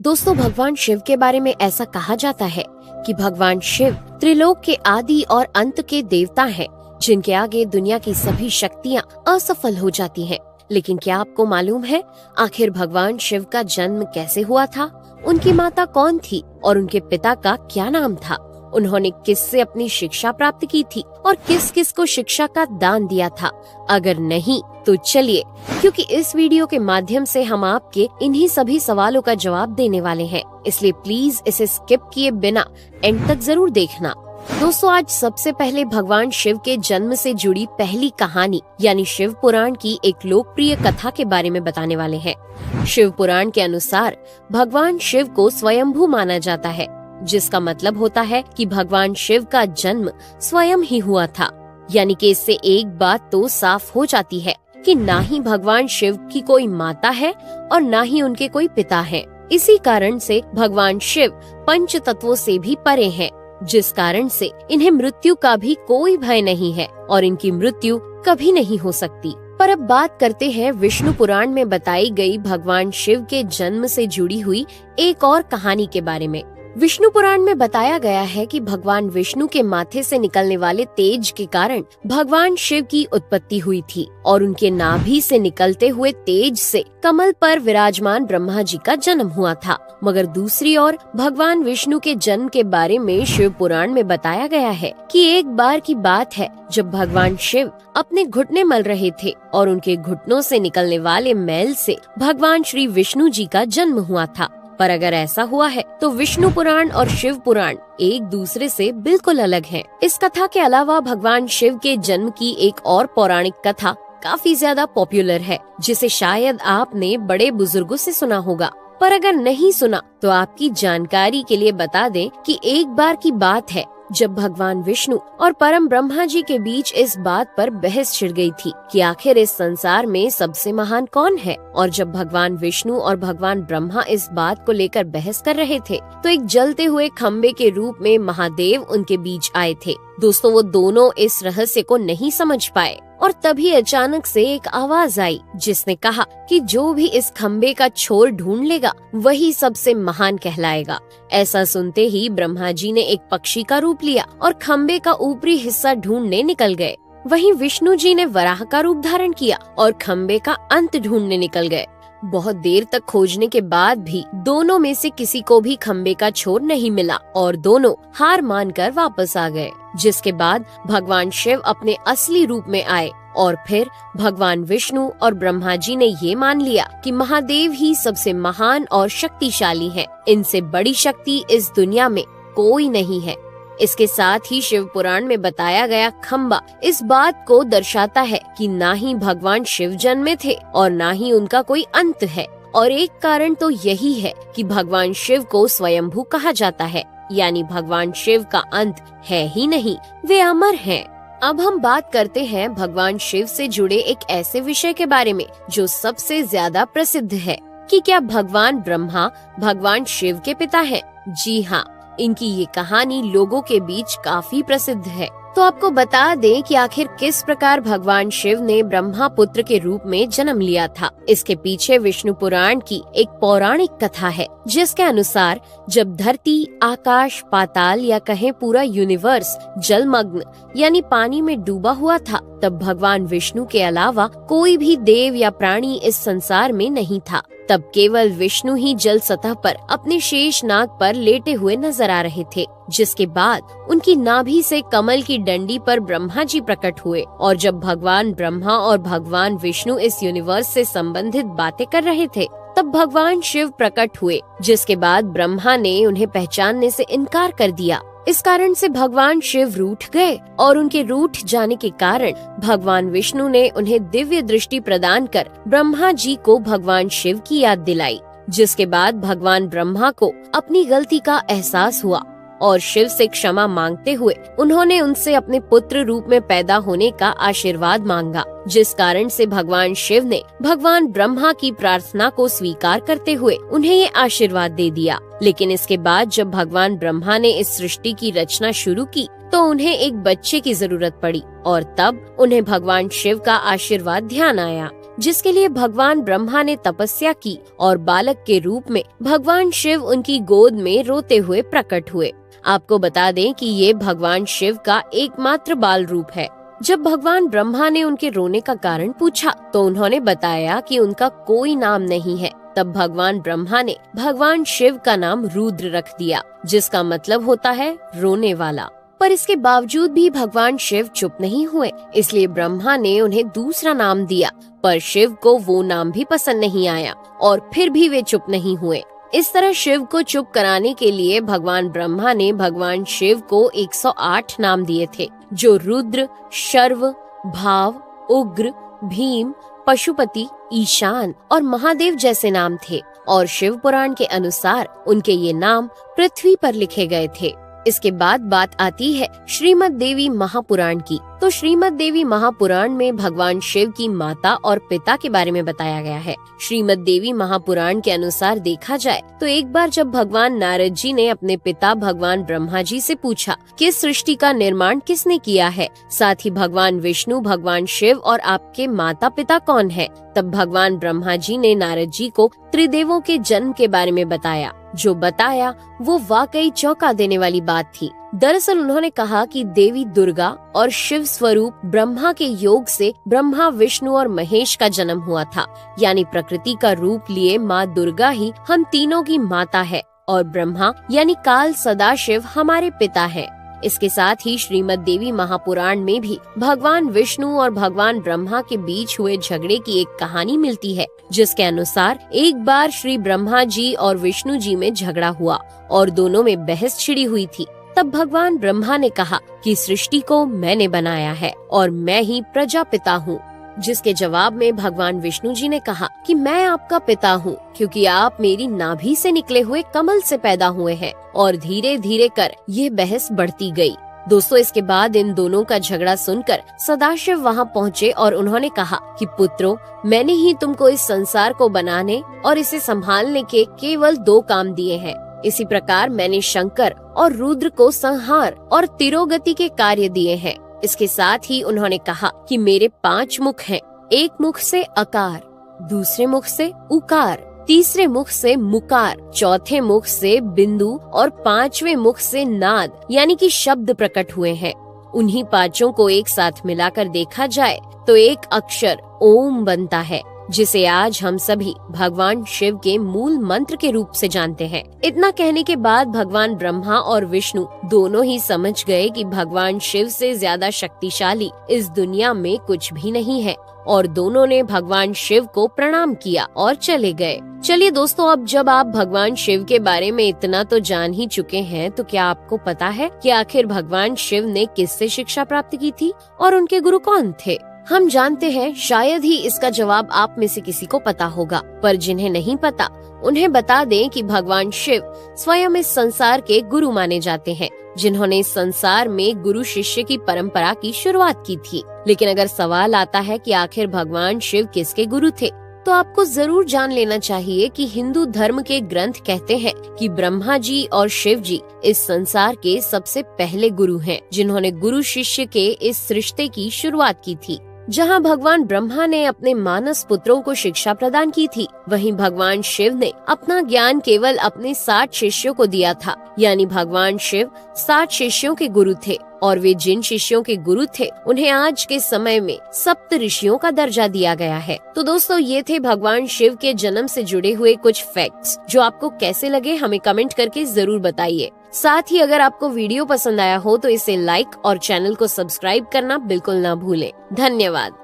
दोस्तों, भगवान शिव के बारे में ऐसा कहा जाता है कि भगवान शिव त्रिलोक के आदि और अंत के देवता हैं, जिनके आगे दुनिया की सभी शक्तियाँ असफल हो जाती हैं। लेकिन क्या आपको मालूम है आखिर भगवान शिव का जन्म कैसे हुआ था? उनकी माता कौन थी और उनके पिता का क्या नाम था? उन्होंने किससे अपनी शिक्षा प्राप्त की थी और किस किस को शिक्षा का दान दिया था? अगर नहीं तो चलिए, क्योंकि इस वीडियो के माध्यम से हम आपके इन्हीं सभी सवालों का जवाब देने वाले हैं, इसलिए प्लीज इसे स्किप किए बिना एंड तक जरूर देखना। दोस्तों, आज सबसे पहले भगवान शिव के जन्म से जुड़ी पहली कहानी यानी शिव पुराण की एक लोकप्रिय कथा के बारे में बताने वाले हैं। शिव पुराण के अनुसार भगवान शिव को स्वयंभू माना जाता है, जिसका मतलब होता है कि भगवान शिव का जन्म स्वयं ही हुआ था। यानी कि इससे एक बात तो साफ हो जाती है कि ना ही भगवान शिव की कोई माता है और ना ही उनके कोई पिता हैं। इसी कारण से भगवान शिव पंच तत्वों से भी परे हैं, जिस कारण से इन्हें मृत्यु का भी कोई भय नहीं है और इनकी मृत्यु कभी नहीं हो सकती। पर अब बात करते हैं विष्णु पुराण में बताई गई भगवान शिव के जन्म से जुड़ी हुई एक और कहानी के बारे में। विष्णु पुराण में बताया गया है कि भगवान विष्णु के माथे से निकलने वाले तेज के कारण भगवान शिव की उत्पत्ति हुई थी और उनके नाभि से निकलते हुए तेज से कमल पर विराजमान ब्रह्मा जी का जन्म हुआ था। मगर दूसरी ओर भगवान विष्णु के जन्म के बारे में शिव पुराण में बताया गया है कि एक बार की बात है जब भगवान शिव अपने घुटने मल रहे थे और उनके घुटनों से निकलने वाले मैल से भगवान श्री विष्णु जी का जन्म हुआ था। पर अगर ऐसा हुआ है तो विष्णु पुराण और शिव पुराण एक दूसरे से बिल्कुल अलग हैं। इस कथा के अलावा भगवान शिव के जन्म की एक और पौराणिक कथा काफी ज्यादा पॉपुलर है, जिसे शायद आपने बड़े बुजुर्गों से सुना होगा। पर अगर नहीं सुना तो आपकी जानकारी के लिए बता दें कि एक बार की बात है जब भगवान विष्णु और परम ब्रह्मा जी के बीच इस बात पर बहस छिड़ गई थी कि आखिर इस संसार में सबसे महान कौन है। और जब भगवान विष्णु और भगवान ब्रह्मा इस बात को लेकर बहस कर रहे थे तो एक जलते हुए खम्बे के रूप में महादेव उनके बीच आए थे। दोस्तों, वो दोनों इस रहस्य को नहीं समझ पाए और तभी अचानक से एक आवाज आई जिसने कहा कि जो भी इस खम्बे का छोर ढूंढ लेगा वही सबसे महान कहलाएगा। ऐसा सुनते ही ब्रह्मा जी ने एक पक्षी का रूप लिया और खम्बे का ऊपरी हिस्सा ढूंढने निकल गए। वहीं विष्णु जी ने वराह का रूप धारण किया और खम्बे का अंत ढूंढने निकल गए। बहुत देर तक खोजने के बाद भी दोनों में से किसी को भी खम्बे का छोर नहीं मिला और दोनों हार मानकर वापस आ गए। जिसके बाद भगवान शिव अपने असली रूप में आए और फिर भगवान विष्णु और ब्रह्मा जी ने ये मान लिया कि महादेव ही सबसे महान और शक्तिशाली हैं। इनसे बड़ी शक्ति इस दुनिया में कोई नहीं है। इसके साथ ही शिव पुराण में बताया गया खम्बा इस बात को दर्शाता है कि ना ही भगवान शिव जन्मे थे और ना ही उनका कोई अंत है। और एक कारण तो यही है कि भगवान शिव को स्वयंभू कहा जाता है, यानी भगवान शिव का अंत है ही नहीं, वे अमर हैं। अब हम बात करते हैं भगवान शिव से जुड़े एक ऐसे विषय के बारे में जो सबसे ज्यादा प्रसिद्ध है कि क्या भगवान ब्रह्मा भगवान शिव के पिता हैं? जी हाँ, इनकी ये कहानी लोगों के बीच काफी प्रसिद्ध है। तो आपको बता दें कि आखिर किस प्रकार भगवान शिव ने ब्रह्मा पुत्र के रूप में जन्म लिया था। इसके पीछे विष्णु पुराण की एक पौराणिक कथा है, जिसके अनुसार जब धरती, आकाश, पाताल या कहें पूरा यूनिवर्स जलमग्न यानी पानी में डूबा हुआ था, तब भगवान विष्णु के अलावा कोई भी देव या प्राणी इस संसार में नहीं था। तब केवल विष्णु ही जल सतह पर अपने शेष नाग पर लेटे हुए नजर आ रहे थे। जिसके बाद उनकी नाभि से कमल की डंडी पर ब्रह्मा जी प्रकट हुए और जब भगवान ब्रह्मा और भगवान विष्णु इस यूनिवर्स से संबंधित बातें कर रहे थे तब भगवान शिव प्रकट हुए, जिसके बाद ब्रह्मा ने उन्हें पहचानने से इनकार कर दिया। इस कारण से भगवान शिव रूठ गए और उनके रूठ जाने के कारण भगवान विष्णु ने उन्हें दिव्य दृष्टि प्रदान कर ब्रह्मा जी को भगवान शिव की याद दिलाई। जिसके बाद भगवान ब्रह्मा को अपनी गलती का एहसास हुआ और शिव से क्षमा मांगते हुए उन्होंने उनसे अपने पुत्र रूप में पैदा होने का आशीर्वाद मांगा। जिस कारण से भगवान शिव ने भगवान ब्रह्मा की प्रार्थना को स्वीकार करते हुए उन्हें ये आशीर्वाद दे दिया। लेकिन इसके बाद जब भगवान ब्रह्मा ने इस सृष्टि की रचना शुरू की तो उन्हें एक बच्चे की जरूरत पड़ी और तब उन्हें भगवान शिव का आशीर्वाद ध्यान आया। जिसके लिए भगवान ब्रह्मा ने तपस्या की और बालक के रूप में भगवान शिव उनकी गोद में रोते हुए प्रकट हुए। आपको बता दें कि ये भगवान शिव का एकमात्र बाल रूप है। जब भगवान ब्रह्मा ने उनके रोने का कारण पूछा तो उन्होंने बताया कि उनका कोई नाम नहीं है। तब भगवान ब्रह्मा ने भगवान शिव का नाम रुद्र रख दिया, जिसका मतलब होता है रोने वाला। पर इसके बावजूद भी भगवान शिव चुप नहीं हुए, इसलिए ब्रह्मा ने उन्हें दूसरा नाम दिया। पर शिव को वो नाम भी पसंद नहीं आया और फिर भी वे चुप नहीं हुए। इस तरह शिव को चुप कराने के लिए भगवान ब्रह्मा ने भगवान शिव को 108 नाम दिए थे, जो रुद्र, शर्व, भाव, उग्र, भीम, पशुपति, ईशान और महादेव जैसे नाम थे। और शिव पुराण के अनुसार उनके ये नाम पृथ्वी पर लिखे गए थे। इसके बाद बात आती है श्रीमद् देवी महापुराण की। तो श्रीमद् देवी महापुराण में भगवान शिव की माता और पिता के बारे में बताया गया है। श्रीमद् देवी महापुराण के अनुसार देखा जाए तो एक बार जब भगवान नारद जी ने अपने पिता भगवान ब्रह्मा जी से पूछा कि सृष्टि का निर्माण किसने किया है, साथ ही भगवान विष्णु, भगवान शिव और आपके माता पिता कौन है, तब भगवान ब्रह्मा जी ने नारद जी को त्रिदेवों के जन्म के बारे में बताया। जो बताया वो वाकई चौंका देने वाली बात थी। दरअसल उन्होंने कहा कि देवी दुर्गा और शिव स्वरूप ब्रह्मा के योग से ब्रह्मा, विष्णु और महेश का जन्म हुआ था। यानी प्रकृति का रूप लिए माँ दुर्गा ही हम तीनों की माता है और ब्रह्मा यानी काल सदाशिव हमारे पिता है। इसके साथ ही श्रीमद् देवी महापुराण में भी भगवान विष्णु और भगवान ब्रह्मा के बीच हुए झगड़े की एक कहानी मिलती है, जिसके अनुसार एक बार श्री ब्रह्मा जी और विष्णु जी में झगड़ा हुआ और दोनों में बहस छिड़ी हुई थी। तब भगवान ब्रह्मा ने कहा कि सृष्टि को मैंने बनाया है और मैं ही प्रजापिता हूँ, जिसके जवाब में भगवान विष्णु जी ने कहा कि मैं आपका पिता हूँ, क्योंकि आप मेरी नाभि से निकले हुए कमल से पैदा हुए हैं। और धीरे धीरे कर ये बहस बढ़ती गई। दोस्तों, इसके बाद इन दोनों का झगड़ा सुनकर सदाशिव वहाँ पहुँचे और उन्होंने कहा कि पुत्रों, मैंने ही तुमको इस संसार को बनाने और इसे संभालने के केवल 2 काम दिए हैं। इसी प्रकार मैंने शंकर और रुद्र को संहार और तिरोगति के कार्य दिए हैं। इसके साथ ही उन्होंने कहा कि मेरे 5 मुख हैं। एक मुख से अकार, दूसरे मुख से उकार, तीसरे मुख से मुकार, चौथे मुख से बिंदु और 5वें मुख से नाद यानी कि शब्द प्रकट हुए हैं। उन्हीं 5 को एक साथ मिलाकर देखा जाए तो एक अक्षर ओम बनता है, जिसे आज हम सभी भगवान शिव के मूल मंत्र के रूप से जानते हैं। इतना कहने के बाद भगवान ब्रह्मा और विष्णु दोनों ही समझ गए कि भगवान शिव से ज्यादा शक्तिशाली इस दुनिया में कुछ भी नहीं है और दोनों ने भगवान शिव को प्रणाम किया और चले गए। चलिए दोस्तों, अब जब आप भगवान शिव के बारे में इतना तो जान ही चुके हैं, तो क्या आपको पता है कि आखिर भगवान शिव ने किससे शिक्षा प्राप्त की थी और उनके गुरु कौन थे? हम जानते हैं शायद ही इसका जवाब आप में से किसी को पता होगा, पर जिन्हें नहीं पता उन्हें बता दें कि भगवान शिव स्वयं इस संसार के गुरु माने जाते हैं, जिन्होंने इस संसार में गुरु शिष्य की परंपरा की शुरुआत की थी। लेकिन अगर सवाल आता है कि आखिर भगवान शिव किसके गुरु थे, तो आपको जरूर जान लेना चाहिए कि हिंदू धर्म के ग्रंथ कहते हैं कि ब्रह्मा जी और शिव जी इस संसार के सबसे पहले गुरु हैं, जिन्होंने गुरु शिष्य के इस रिश्ते की शुरुआत की थी। जहां भगवान ब्रह्मा ने अपने मानस पुत्रों को शिक्षा प्रदान की थी, वहीं भगवान शिव ने अपना ज्ञान केवल अपने 60 शिष्यों को दिया था। यानी भगवान शिव 60 शिष्यों के गुरु थे और वे जिन शिष्यों के गुरु थे उन्हें आज के समय में सप्त ऋषियों का दर्जा दिया गया है। तो दोस्तों, ये थे भगवान शिव के जन्म से जुड़े हुए कुछ फैक्ट्स, जो आपको कैसे लगे हमें कमेंट करके जरूर बताइए। साथ ही अगर आपको वीडियो पसंद आया हो तो इसे लाइक और चैनल को सब्सक्राइब करना बिल्कुल ना भूलें। धन्यवाद।